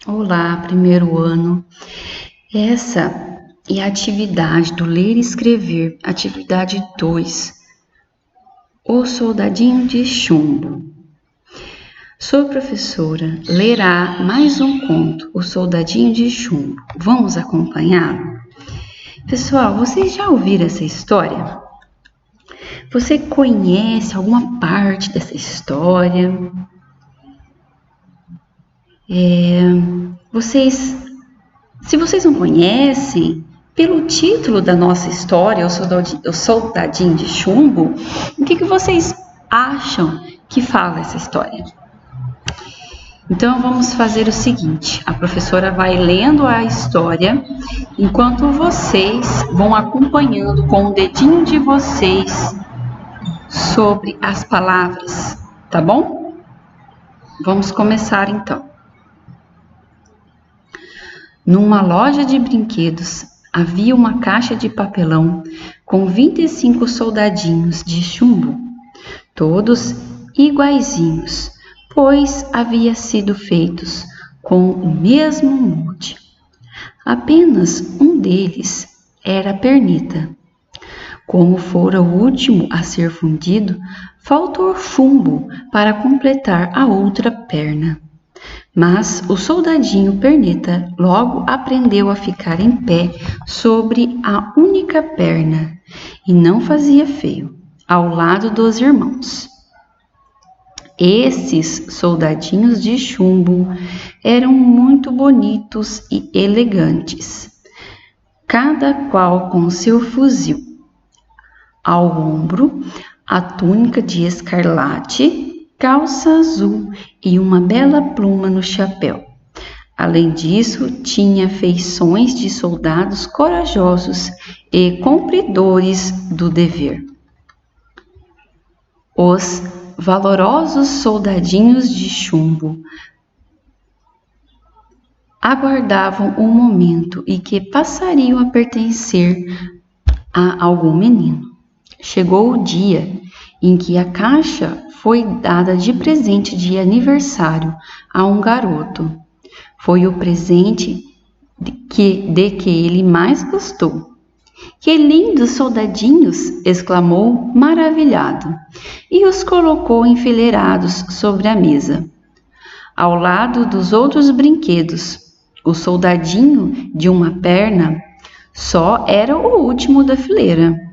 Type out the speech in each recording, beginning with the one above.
Olá, primeiro ano. Essa é a atividade do ler e escrever, atividade 2. O Soldadinho de Chumbo. Sua professora lerá mais um conto, O Soldadinho de Chumbo. Vamos acompanhar? Pessoal, vocês já ouviram essa história? Você conhece alguma parte dessa história? Se vocês não conhecem, pelo título da nossa história, O Soldadinho de Chumbo, o que vocês acham que fala essa história? Então vamos fazer o seguinte, a professora vai lendo a história, enquanto vocês vão acompanhando com o dedinho de vocês sobre as palavras, tá bom? Vamos começar então. Numa loja de brinquedos, havia uma caixa de papelão com 25 soldadinhos de chumbo, todos iguaizinhos, pois havia sido feitos com o mesmo molde. Apenas um deles era a pernita. Como fora o último a ser fundido, faltou chumbo para completar a outra perna. Mas o soldadinho perneta logo aprendeu a ficar em pé sobre a única perna e não fazia feio, ao lado dos irmãos. Esses soldadinhos de chumbo eram muito bonitos e elegantes, cada qual com seu fuzil. Ao ombro, a túnica de escarlate, calça azul e uma bela pluma no chapéu. Além disso, tinha feições de soldados corajosos e cumpridores do dever. Os valorosos soldadinhos de chumbo aguardavam o momento em que passariam a pertencer a algum menino. Chegou o dia em que a caixa foi dada de presente de aniversário a um garoto. Foi o presente de que ele mais gostou. Que lindos soldadinhos! Exclamou maravilhado, e os colocou enfileirados sobre a mesa. Ao lado dos outros brinquedos, o soldadinho de uma perna só era o último da fileira.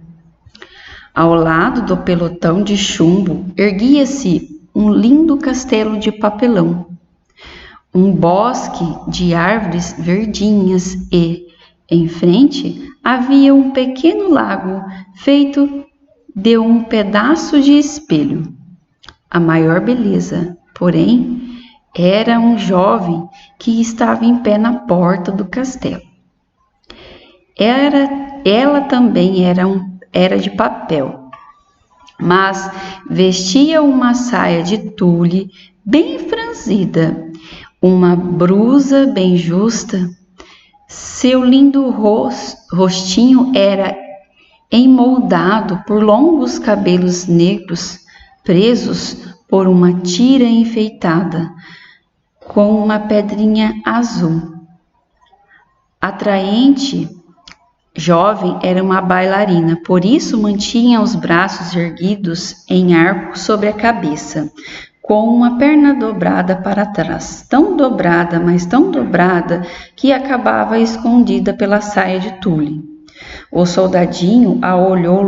Ao lado do pelotão de chumbo, erguia-se um lindo castelo de papelão, um bosque de árvores verdinhas e, em frente, havia um pequeno lago feito de um pedaço de espelho. A maior beleza, porém, era um jovem que estava em pé na porta do castelo. Ela também era de papel, mas vestia uma saia de tule bem franzida, uma blusa bem justa. Seu lindo rostinho era emoldado por longos cabelos negros presos por uma tira enfeitada com uma pedrinha azul. Atraente, jovem era uma bailarina, por isso mantinha os braços erguidos em arco sobre a cabeça, com uma perna dobrada para trás, tão dobrada, mas tão dobrada, que acabava escondida pela saia de tule. O soldadinho a olhou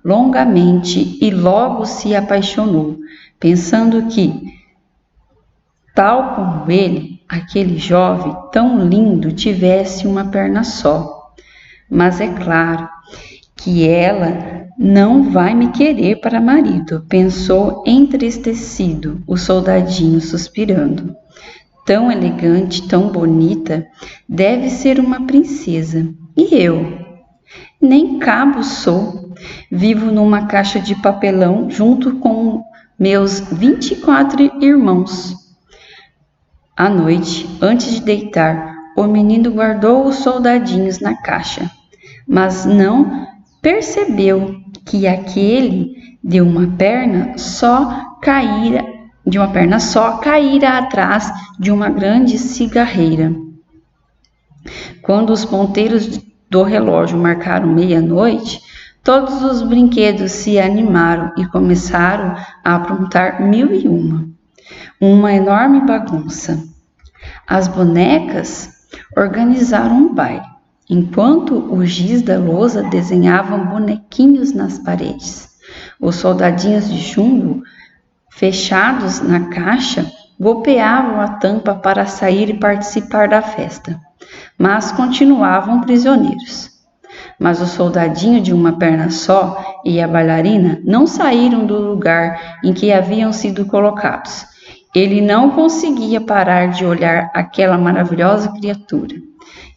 longamente e logo se apaixonou, pensando que, tal como ele, aquele jovem tão lindo tivesse uma perna só. Mas é claro que ela não vai me querer para marido, pensou entristecido o soldadinho suspirando. Tão elegante, tão bonita, deve ser uma princesa. E eu? Nem cabo sou. Vivo numa caixa de papelão junto com meus 24 irmãos. À noite, antes de deitar, o menino guardou os soldadinhos na caixa, mas não percebeu que aquele de uma perna só caíra de uma perna só caíra atrás de uma grande cigarreira. Quando os ponteiros do relógio marcaram meia-noite, todos os brinquedos se animaram e começaram a aprontar 1001. Uma enorme bagunça. As bonecas organizaram um baile, enquanto o giz da lousa desenhavam bonequinhos nas paredes. Os soldadinhos de chumbo, fechados na caixa, golpeavam a tampa para sair e participar da festa, mas continuavam prisioneiros. Mas o soldadinho de uma perna só e a bailarina não saíram do lugar em que haviam sido colocados. Ele não conseguia parar de olhar aquela maravilhosa criatura.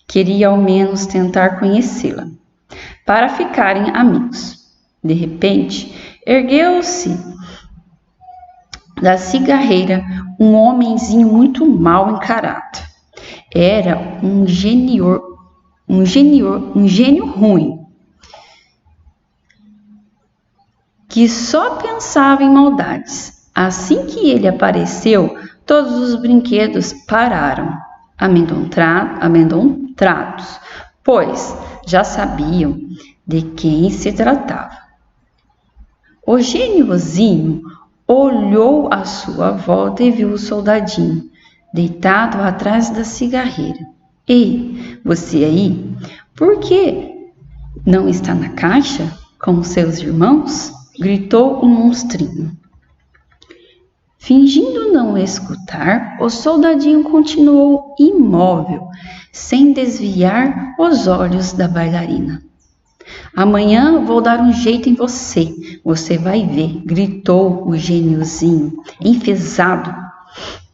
Queria ao menos tentar conhecê-la, para ficarem amigos. De repente, ergueu-se da cigarreira um homenzinho muito mal encarado. Era um gênio ruim, que só pensava em maldades. Assim que ele apareceu, todos os brinquedos pararam, amedrontados, pois já sabiam de quem se tratava. O geniozinho olhou à sua volta e viu o soldadinho, deitado atrás da cigarreira. Ei, você aí, por que não está na caixa com seus irmãos? Gritou o monstrinho. Fingindo não escutar, o soldadinho continuou imóvel, sem desviar os olhos da bailarina. Amanhã vou dar um jeito em você, você vai ver, gritou o geniozinho, enfesado.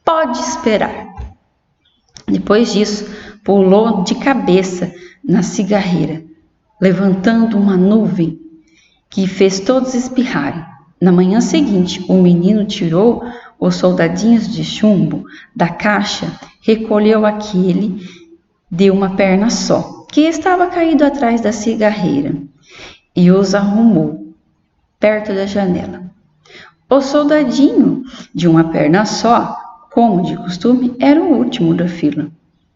Pode esperar. Depois disso, pulou de cabeça na cigarreira, levantando uma nuvem que fez todos espirrarem. Na manhã seguinte, o menino tirou os soldadinhos de chumbo da caixa, recolheu aquele de uma perna só, que estava caído atrás da cigarreira, e os arrumou perto da janela. O soldadinho de uma perna só, como de costume, era o último da fila.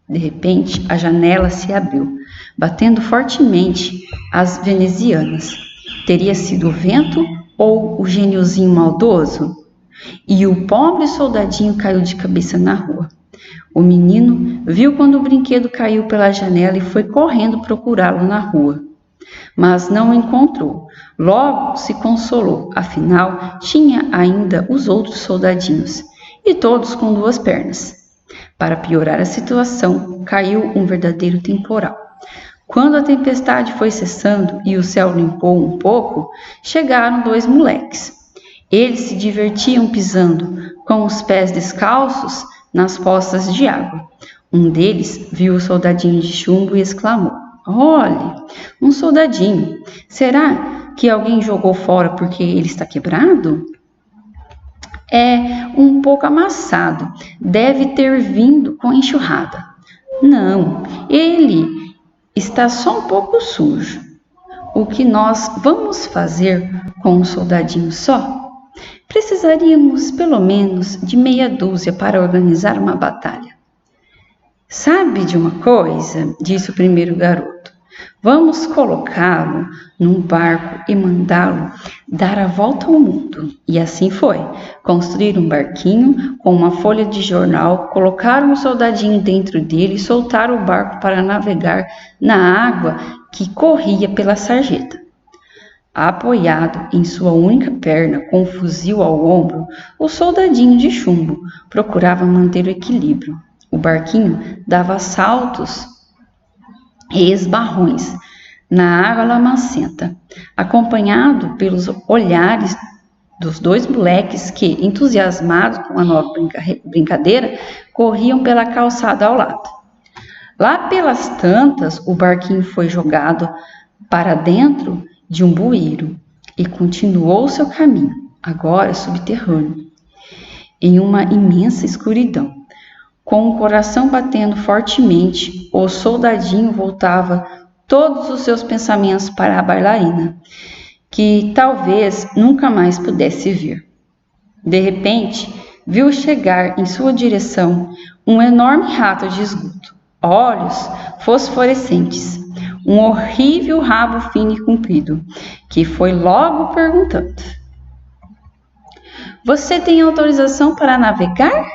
De repente, a janela se abriu, batendo fortemente as venezianas. Teria sido o vento ou o geniozinho maldoso? E o pobre soldadinho caiu de cabeça na rua. O menino viu quando o brinquedo caiu pela janela e foi correndo procurá-lo na rua. Mas não o encontrou. Logo se consolou, afinal tinha ainda os outros soldadinhos, e todos com duas pernas. Para piorar a situação, caiu um verdadeiro temporal. Quando a tempestade foi cessando e o céu limpou um pouco, chegaram dois moleques. Eles se divertiam pisando com os pés descalços nas poças de água. Um deles viu o soldadinho de chumbo e exclamou: "Olhe, um soldadinho. Será que alguém jogou fora porque ele está quebrado? É um pouco amassado. Deve ter vindo com enxurrada." "Não, ele está só um pouco sujo. O que nós vamos fazer com um soldadinho só? Precisaríamos pelo menos de meia dúzia para organizar uma batalha." "Sabe de uma coisa?" disse o primeiro garoto. "Vamos colocá-lo num barco e mandá-lo dar a volta ao mundo." E assim foi. Construíram um barquinho com uma folha de jornal, colocaram o soldadinho dentro dele e soltaram o barco para navegar na água que corria pela sarjeta. Apoiado em sua única perna, com um fuzil ao ombro, o soldadinho de chumbo procurava manter o equilíbrio. O barquinho dava saltos e esbarrões na água lamacenta, acompanhado pelos olhares dos dois moleques que, entusiasmados com a nova brincadeira, corriam pela calçada ao lado. Lá pelas tantas, o barquinho foi jogado para dentro de um bueiro e continuou seu caminho, agora subterrâneo, em uma imensa escuridão. Com o coração batendo fortemente, o soldadinho voltava todos os seus pensamentos para a bailarina, que talvez nunca mais pudesse ver. De repente, viu chegar em sua direção um enorme rato de esgoto, olhos fosforescentes, um horrível rabo fino e comprido, que foi logo perguntando: "Você tem autorização para navegar?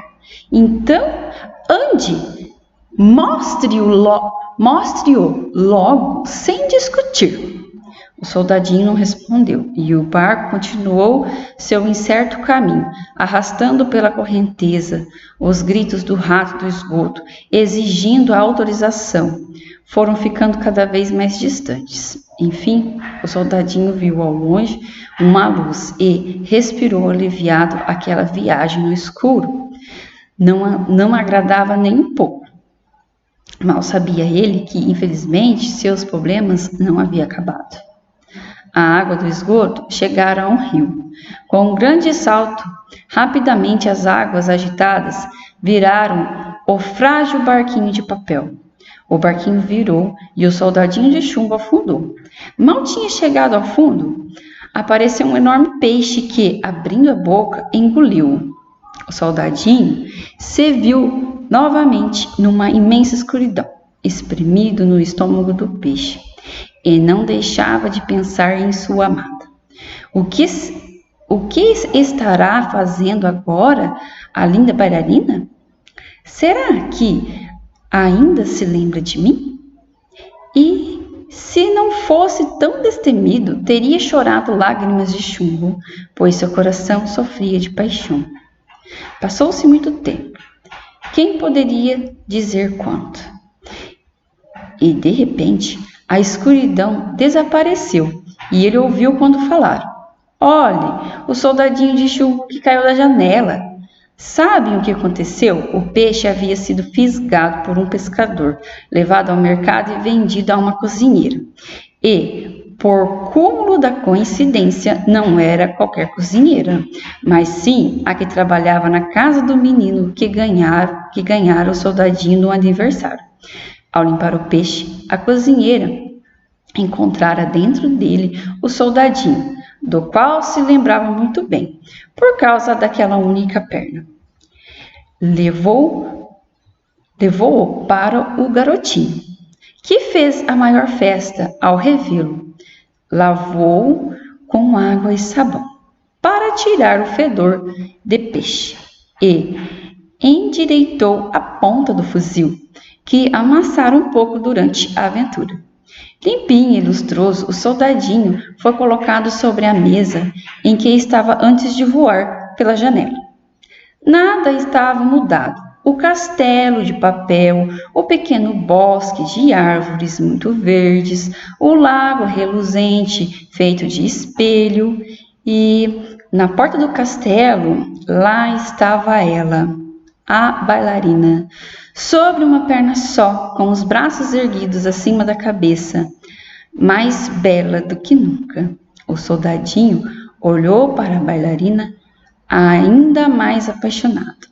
Então, ande, mostre-o logo, sem discutir." O soldadinho não respondeu, e o barco continuou seu incerto caminho, arrastando pela correnteza os gritos do rato do esgoto, exigindo a autorização. Foram ficando cada vez mais distantes. Enfim, o soldadinho viu ao longe uma luz e respirou aliviado aquela viagem no escuro. Não agradava nem um pouco. Mal sabia ele que, infelizmente, seus problemas não haviam acabado. A água do esgoto chegara a um rio. Com um grande salto, rapidamente as águas agitadas viraram o frágil barquinho de papel. O barquinho virou e o soldadinho de chumbo afundou. Mal tinha chegado ao fundo, apareceu um enorme peixe que, abrindo a boca, engoliu-o. O soldadinho se viu novamente numa imensa escuridão, espremido no estômago do peixe, e não deixava de pensar em sua amada. O que estará fazendo agora a linda bailarina? Será que ainda se lembra de mim? E se não fosse tão destemido, teria chorado lágrimas de chumbo, pois seu coração sofria de paixão. Passou-se muito tempo. Quem poderia dizer quanto? E, de repente, a escuridão desapareceu e ele ouviu quando falaram: "Olhe, o soldadinho de chumbo que caiu da janela." Sabem o que aconteceu? O peixe havia sido fisgado por um pescador, levado ao mercado e vendido a uma cozinheira. E, por cúmulo da coincidência, não era qualquer cozinheira, mas sim a que trabalhava na casa do menino que ganhara o soldadinho no aniversário. Ao limpar o peixe, a cozinheira encontrara dentro dele o soldadinho, do qual se lembrava muito bem, por causa daquela única perna. Levou-o para o garotinho, que fez a maior festa ao revê-lo. Lavou-o com água e sabão, para tirar o fedor de peixe, e endireitou a ponta do fuzil, que amassara um pouco durante a aventura. Limpinho e lustroso, o soldadinho foi colocado sobre a mesa em que estava antes de voar pela janela. Nada estava mudado. O castelo de papel, o pequeno bosque de árvores muito verdes, o lago reluzente feito de espelho, e na porta do castelo, lá estava ela, a bailarina, sobre uma perna só, com os braços erguidos acima da cabeça, mais bela do que nunca. O soldadinho olhou para a bailarina ainda mais apaixonado.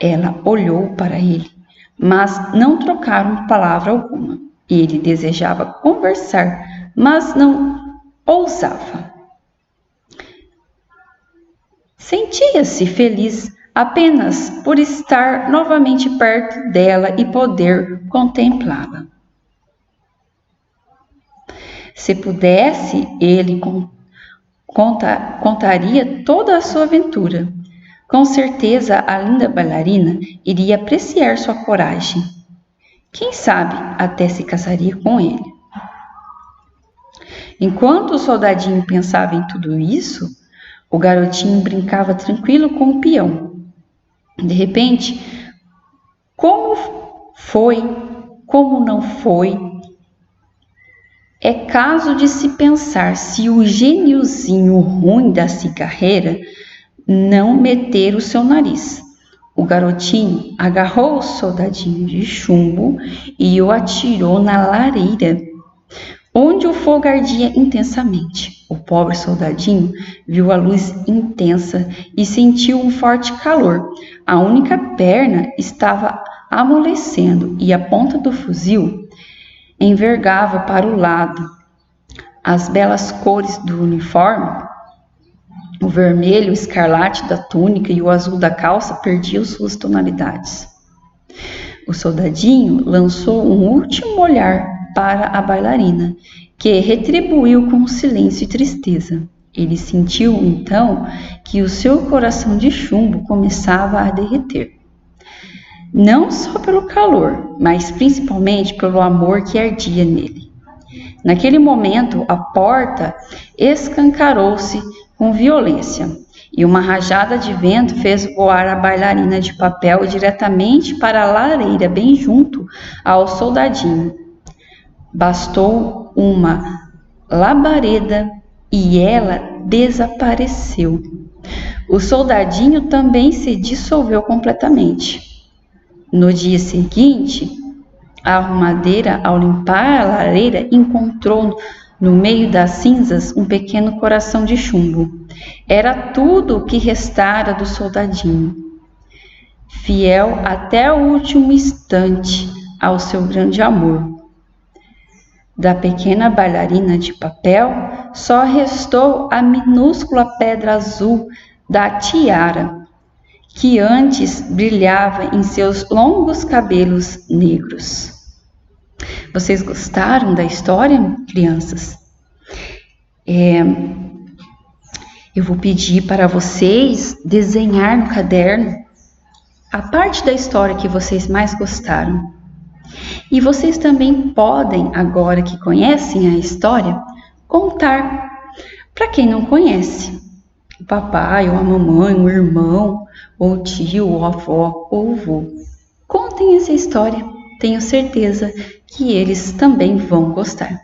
Ela olhou para ele, mas não trocaram palavra alguma. Ele desejava conversar, mas não ousava. Sentia-se feliz apenas por estar novamente perto dela e poder contemplá-la. Se pudesse, ele contaria toda a sua aventura. Com certeza, a linda bailarina iria apreciar sua coragem. Quem sabe, até se casaria com ele. Enquanto o soldadinho pensava em tudo isso, o garotinho brincava tranquilo com o peão. De repente, como não foi, é caso de se pensar se o geniozinho ruim da cigarreira não meter o seu nariz. O garotinho agarrou o soldadinho de chumbo e o atirou na lareira, onde o fogo ardia intensamente. O pobre soldadinho viu a luz intensa e sentiu um forte calor. A única perna estava amolecendo e a ponta do fuzil envergava para o lado. As belas cores do uniforme O vermelho, o escarlate da túnica e o azul da calça perdiam suas tonalidades. O soldadinho lançou um último olhar para a bailarina, que retribuiu com silêncio e tristeza. Ele sentiu, então, que o seu coração de chumbo começava a derreter. Não só pelo calor, mas principalmente pelo amor que ardia nele. Naquele momento, a porta escancarou-se com violência, e uma rajada de vento fez voar a bailarina de papel diretamente para a lareira, bem junto ao soldadinho. Bastou uma labareda e ela desapareceu. O soldadinho também se dissolveu completamente. No dia seguinte, a arrumadeira, ao limpar a lareira, encontrou no meio das cinzas um pequeno coração de chumbo. Era tudo o que restara do soldadinho, fiel até o último instante ao seu grande amor. Da pequena bailarina de papel, só restou a minúscula pedra azul da tiara, que antes brilhava em seus longos cabelos negros. Vocês gostaram da história, crianças? Eu vou pedir para vocês desenhar no caderno a parte da história que vocês mais gostaram. E vocês também podem, agora que conhecem a história, contar para quem não conhece. O papai, ou a mamãe, o irmão, ou o tio, ou a avó, ou o vô. Contem essa história. Tenho certeza que eles também vão gostar.